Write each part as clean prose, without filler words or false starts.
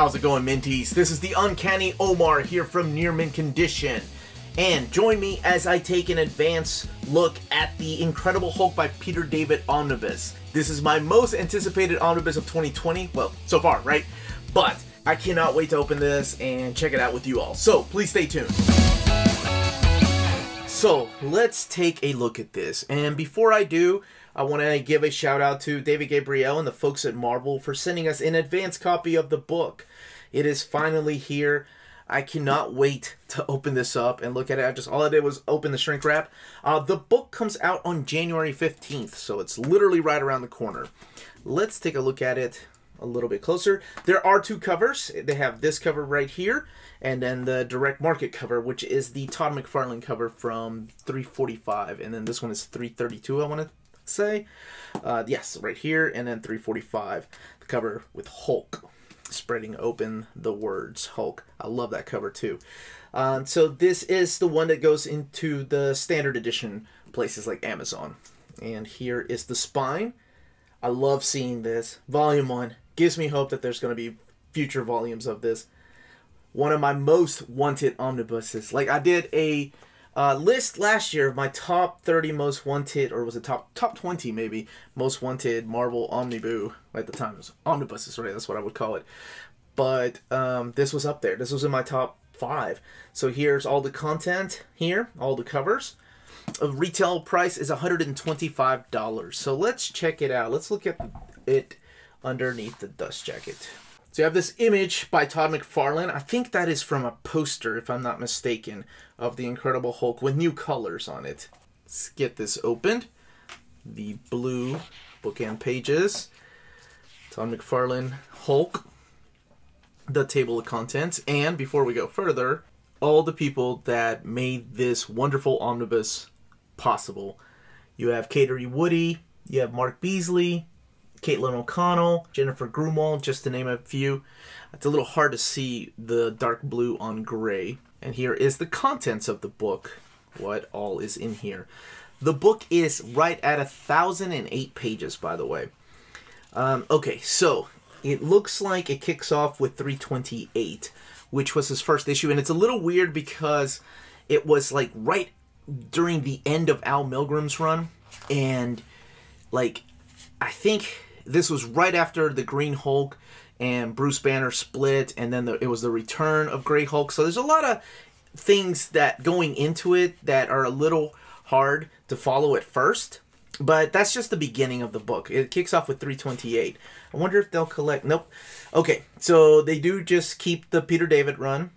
How's it going, Minties? This is the Uncanny Omar here from Near Mint Condition. And join me as I take an advance look at the Incredible Hulk by Peter David Omnibus. This is my most anticipated omnibus of 2020. Well, so far, right? But I cannot wait to open this and check it out with you all. So please stay tuned. So let's take a look at this. And before I do, I want to give a shout out to David Gabriel and the folks at Marvel for sending us an advance copy of the book. It is finally here. I cannot wait to open this up and look at it. All I did was open the shrink wrap. The book comes out on January 15th, so it's literally right around the corner. Let's take a look at it a little bit closer. There are two covers. They have this cover right here, and then the direct market cover, which is the Todd McFarlane cover from 345, and then this one is 332, I want to say. Yes, right here, and then 345, the cover with Hulk spreading open the words Hulk. I love that cover too. So this is the one that goes into the standard edition places like Amazon. And here is the spine. I love seeing this. Volume 1 gives me hope that there's going to be future volumes of this. One of my most wanted omnibuses. Like, I did a list last year of my top 30 most wanted, or was it top 20 maybe, most wanted Marvel omnibus at the time. It was omnibuses, right? That's what I would call it. But this was up there. This was in my top 5. So here's all the content here, all the covers. Retail price is $125. So let's check it out. Let's look at it underneath the dust jacket. So you have this image by Todd McFarlane. I think that is from a poster, if I'm not mistaken, of the Incredible Hulk with new colors on it. Let's get this opened. The blue bookend pages. Todd McFarlane Hulk. The table of contents. And before we go further, all the people that made this wonderful omnibus possible. You have Kater Woody. You have Mark Beasley. Caitlin O'Connell, Jennifer Grumwald, just to name a few. It's a little hard to see the dark blue on gray. And here is the contents of the book. What all is in here. The book is right at 1,008 pages, by the way. Okay, so it looks like it kicks off with 328, which was his first issue. And it's a little weird because it was like right during the end of Al Milgram's run. And like, I think this was right after the Green Hulk and Bruce Banner split, and then it was the return of Grey Hulk. So there's a lot of things that going into it that are a little hard to follow at first. But that's just the beginning of the book. It kicks off with 328. I wonder if they'll collect... Nope. Okay, so they do just keep the Peter David run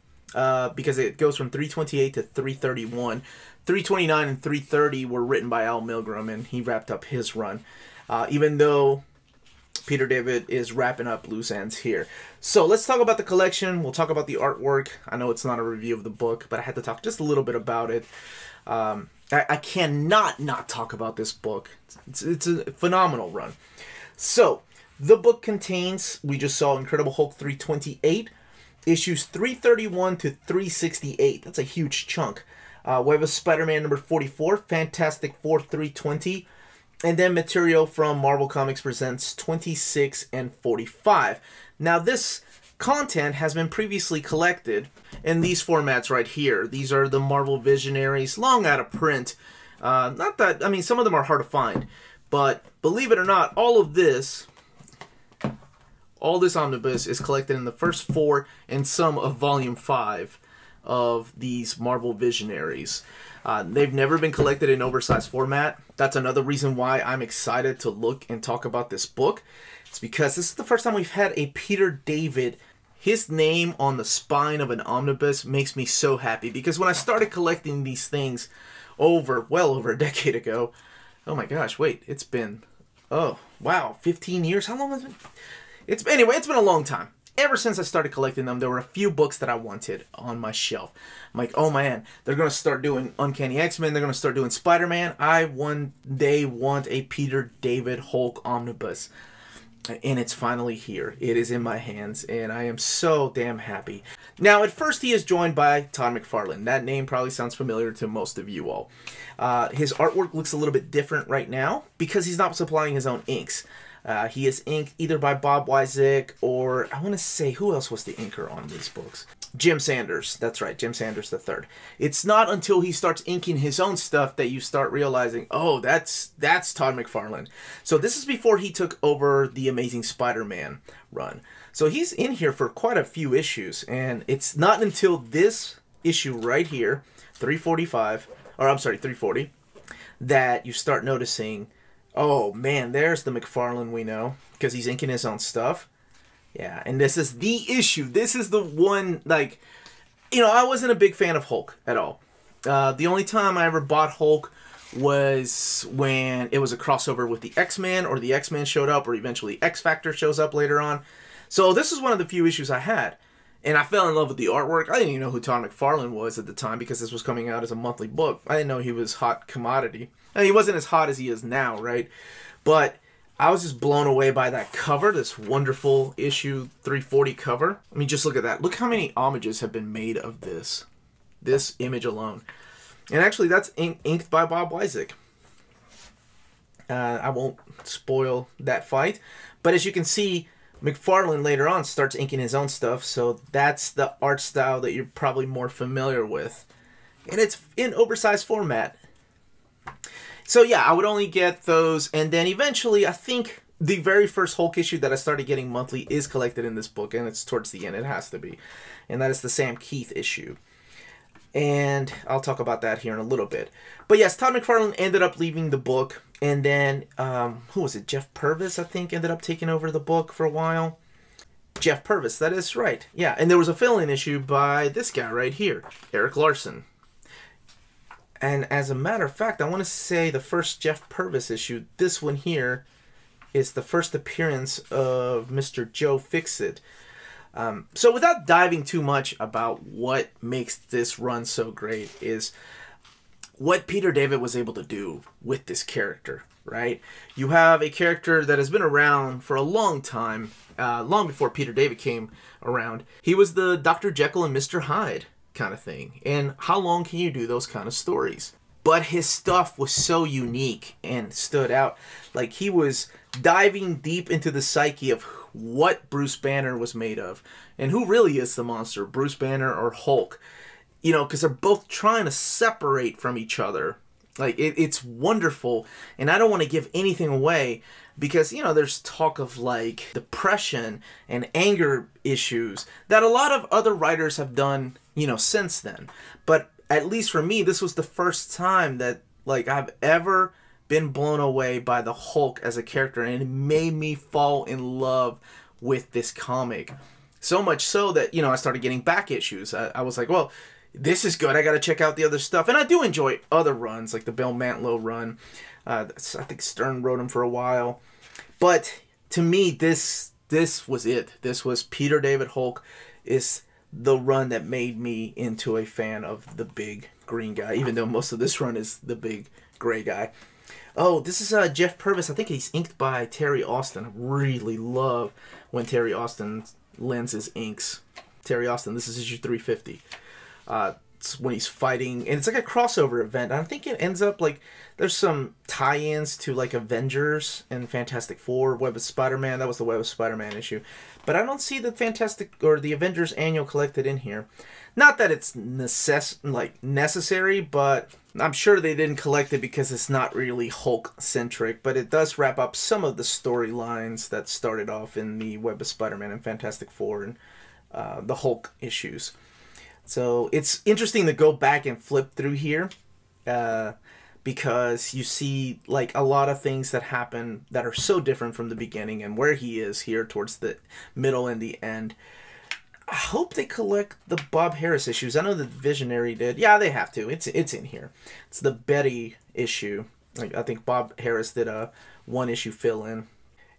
because it goes from 328 to 331. 329 and 330 were written by Al Milgram, and he wrapped up his run. Even though Peter David is wrapping up loose ends here. So let's talk about the collection. We'll talk about the artwork. I know it's not a review of the book, but I had to talk just a little bit about it. I cannot not talk about this book. It's a phenomenal run. So the book contains, we just saw Incredible Hulk 328, issues 331 to 368. That's a huge chunk. We have a Spider-Man number 44, Fantastic Four 320, and then material from Marvel Comics Presents 26 and 45. Now this content has been previously collected in these formats right here. These are the Marvel Visionaries, long out of print. Not that, I mean, some of them are hard to find, but believe it or not, all this omnibus is collected in the first 4 and some of Volume 5 of these Marvel Visionaries. They've never been collected in oversized format. That's another reason why I'm excited to look and talk about this book. It's because this is the first time we've had a Peter David. His name on the spine of an omnibus makes me so happy, because when I started collecting these things well over a decade ago, oh my gosh, wait, it's been, oh wow, 15 years? How long has it been? Anyway, it's been a long time. Ever since I started collecting them, there were a few books that I wanted on my shelf. I'm like, oh man, they're going to start doing Uncanny X-Men. They're going to start doing Spider-Man. I one day want a Peter David Hulk omnibus. And it's finally here. It is in my hands, and I am so damn happy. Now, at first, he is joined by Todd McFarlane. That name probably sounds familiar to most of you all. His artwork looks a little bit different right now because he's not supplying his own inks. He is inked either by Bob Wyzick or, I want to say, who else was the inker on these books? Jim Sanders. That's right, Jim Sanders III. It's not until he starts inking his own stuff that you start realizing, oh, that's Todd McFarlane. So this is before he took over the Amazing Spider-Man run. So he's in here for quite a few issues, and it's not until this issue right here, 345, or I'm sorry, 340, that you start noticing, oh man, there's the McFarlane we know, because he's inking his own stuff. Yeah, and this is the issue. This is the one, like, you know, I wasn't a big fan of Hulk at all. The only time I ever bought Hulk was when it was a crossover with the X-Men, or the X-Men showed up, or eventually X-Factor shows up later on. So this is one of the few issues I had. And I fell in love with the artwork. I didn't even know who Todd McFarlane was at the time because this was coming out as a monthly book. I didn't know he was hot commodity. I mean, he wasn't as hot as he is now, right? But I was just blown away by that cover, this wonderful issue 340 cover. I mean, just look at that. Look how many homages have been made of this image alone. And actually, that's inked by Bob Wyzick. I won't spoil that fight. But as you can see, McFarlane later on starts inking his own stuff, so that's the art style that you're probably more familiar with. And it's in oversized format. So yeah, I would only get those, and then eventually, I think the very first Hulk issue that I started getting monthly is collected in this book, and it's towards the end, it has to be. And that is the Sam Keith issue. And I'll talk about that here in a little bit. But yes, Todd McFarlane ended up leaving the book. And then, who was it? Jeff Purvis, I think, ended up taking over the book for a while. Jeff Purvis, that is right. Yeah, and there was a fill-in issue by this guy right here, Eric Larson. And as a matter of fact, I want to say the first Jeff Purvis issue, this one here, is the first appearance of Mr. Joe Fixit. So without diving too much about what makes this run so great is what Peter David was able to do with this character, right? You have a character that has been around for a long time, long before Peter David came around. He was the Dr. Jekyll and Mr. Hyde kind of thing. And how long can you do those kind of stories? But his stuff was so unique and stood out. Like, he was diving deep into the psyche of what Bruce Banner was made of. And who really is the monster, Bruce Banner or Hulk? You know, because they're both trying to separate from each other. Like, it's wonderful. And I don't want to give anything away because, you know, there's talk of, like, depression and anger issues that a lot of other writers have done, you know, since then. But at least for me, this was the first time that, like, I've ever been blown away by the Hulk as a character. And it made me fall in love with this comic. So much so that, you know, I started getting back issues. I was like, well, this is good. I got to check out the other stuff. And I do enjoy other runs, like the Bill Mantlo run. I think Stern wrote him for a while. But to me, this was it. This was Peter David Hulk is the run that made me into a fan of the big green guy, even though most of this run is the big gray guy. Oh, this is Jeff Purvis. I think he's inked by Terry Austin. I really love when Terry Austin lends his inks. Terry Austin, this is issue 350. It's when he's fighting, and it's like a crossover event. I think it ends up like there's some tie-ins to like Avengers and Fantastic Four, Web of Spider-Man. That was the Web of Spider-Man issue, but I don't see the Fantastic or the Avengers annual collected in here. Not that it's necessary, but I'm sure they didn't collect it because it's not really Hulk-centric, but it does wrap up some of the storylines that started off in the Web of Spider-Man and Fantastic Four and the Hulk issues. So it's interesting to go back and flip through here because you see like a lot of things that happen that are so different from the beginning and where he is here towards the middle and the end. I hope they collect the Bob Harris issues. I know the Visionary did. Yeah, they have to. It's in here. It's the Betty issue. Like, I think Bob Harris did a one-issue fill-in.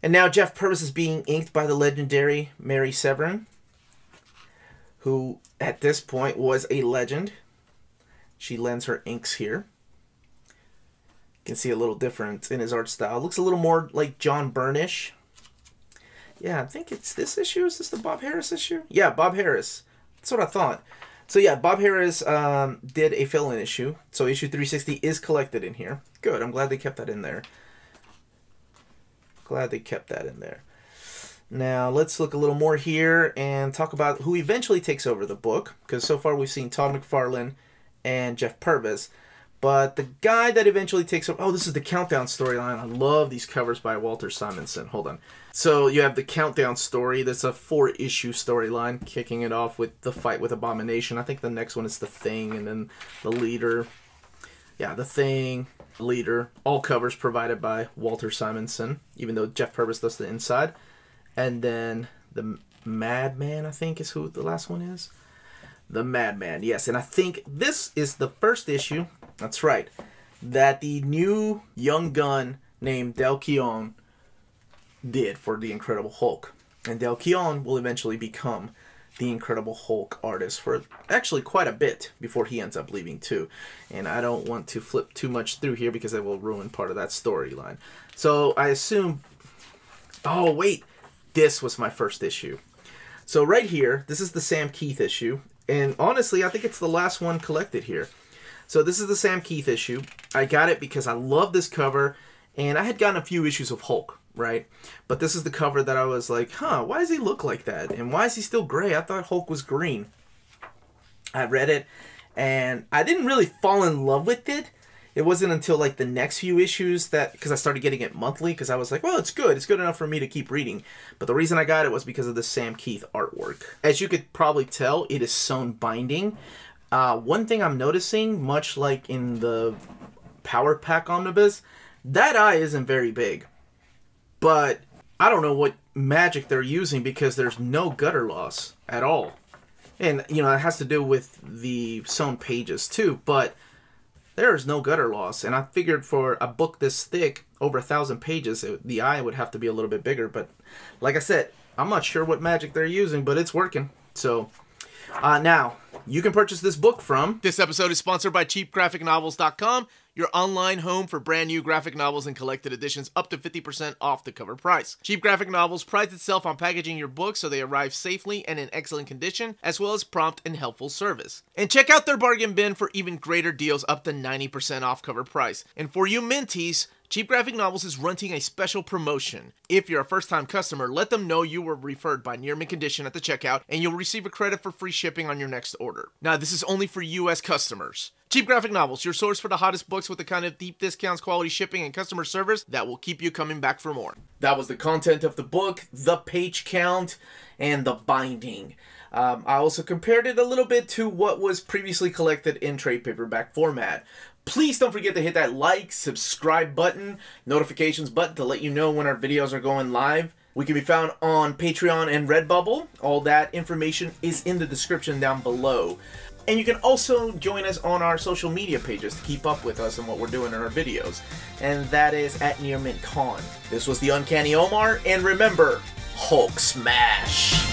And now Jeff Purvis is being inked by the legendary Mary Severin, who at this point was a legend. She lends her inks here. You can see a little difference in his art style. Looks a little more like John Byrne-ish. Yeah, I think it's this issue. Is this the Bob Harris issue? Yeah, Bob Harris. That's what I thought. So yeah, Bob Harris did a fill-in issue. So issue 360 is collected in here. Good, I'm glad they kept that in there. Glad they kept that in there. Now, let's look a little more here and talk about who eventually takes over the book, because so far we've seen Todd McFarlane and Jeff Purvis. But the guy that eventually takes over... Oh, this is the Countdown storyline. I love these covers by Walter Simonson. Hold on. So you have the Countdown story. That's a 4-issue storyline, kicking it off with the fight with Abomination. I think the next one is The Thing, and then the Leader. Yeah, The Thing, Leader. All covers provided by Walter Simonson, even though Jeff Purvis does the inside. And then the Madman, I think, is who the last one is. The Madman, yes. And I think this is the first issue, that's right, that the new young gun named Del Keown did for the Incredible Hulk. And Del Keown will eventually become the Incredible Hulk artist for actually quite a bit before he ends up leaving too. And I don't want to flip too much through here because it will ruin part of that storyline. So I assume... Oh, wait. This was my first issue. So right here, this is the Sam Keith issue. And honestly, I think it's the last one collected here. So this is the Sam Keith issue. I got it because I love this cover. And I had gotten a few issues of Hulk, right? But this is the cover that I was like, huh, why does he look like that? And why is he still gray? I thought Hulk was green. I read it, and I didn't really fall in love with it. It wasn't until like the next few issues that, because I started getting it monthly, because I was like, well, it's good. It's good enough for me to keep reading. But the reason I got it was because of the Sam Keith artwork. As you could probably tell, it is sewn binding. One thing I'm noticing, much like in the Power Pack Omnibus, that eye isn't very big. But I don't know what magic they're using because there's no gutter loss at all. And, you know, it has to do with the sewn pages too, but there is no gutter loss. And I figured for a book this thick, over 1,000 pages, the eye would have to be a little bit bigger. But like I said, I'm not sure what magic they're using, but it's working. So now, you can purchase this book from... This episode is sponsored by CheapGraphicNovels.com, your online home for brand new graphic novels and collected editions up to 50% off the cover price. Cheap Graphic Novels prides itself on packaging your books so they arrive safely and in excellent condition, as well as prompt and helpful service. And check out their bargain bin for even greater deals up to 90% off cover price. And for you Minties, Cheap Graphic Novels is running a special promotion. If you're a first-time customer, let them know you were referred by Near Mint Condition at the checkout, and you'll receive a credit for free shipping on your next order. Now, this is only for U.S. customers. Cheap Graphic Novels, your source for the hottest books with the kind of deep discounts, quality shipping, and customer service that will keep you coming back for more. That was the content of the book, the page count, and the binding. I also compared it a little bit to what was previously collected in trade paperback format. Please don't forget to hit that like, subscribe button, notifications button to let you know when our videos are going live. We can be found on Patreon and Redbubble. All that information is in the description down below. And you can also join us on our social media pages to keep up with us and what we're doing in our videos. And that is at Near Mint Con. This was the Uncanny Omar, and remember, Hulk smash!